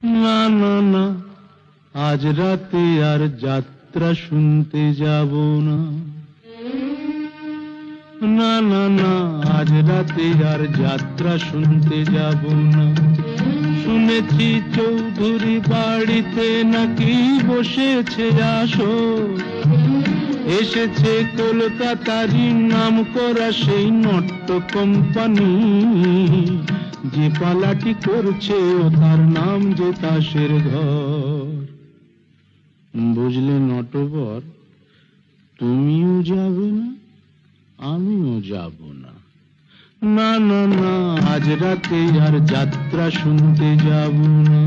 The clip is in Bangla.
না না না, আজ রাতে আর যাত্রা শুনতে যাব না। না না না, আজ রাতে আর যাত্রা শুনতে যাব না। শুনেছি চৌধুরী বাড়িতে নাকি বসেছে আসর, এসেছে কলকাতারই নাম করা সেই নট্য কোম্পানি, যে পালাটি করছে ও তার নাম যে তাসের ঘর। বুঝলে নটবর, তুমিও যাবে না, আমিও যাব না। না না না, আজ রাতে আর যাত্রা শুনতে যাব না।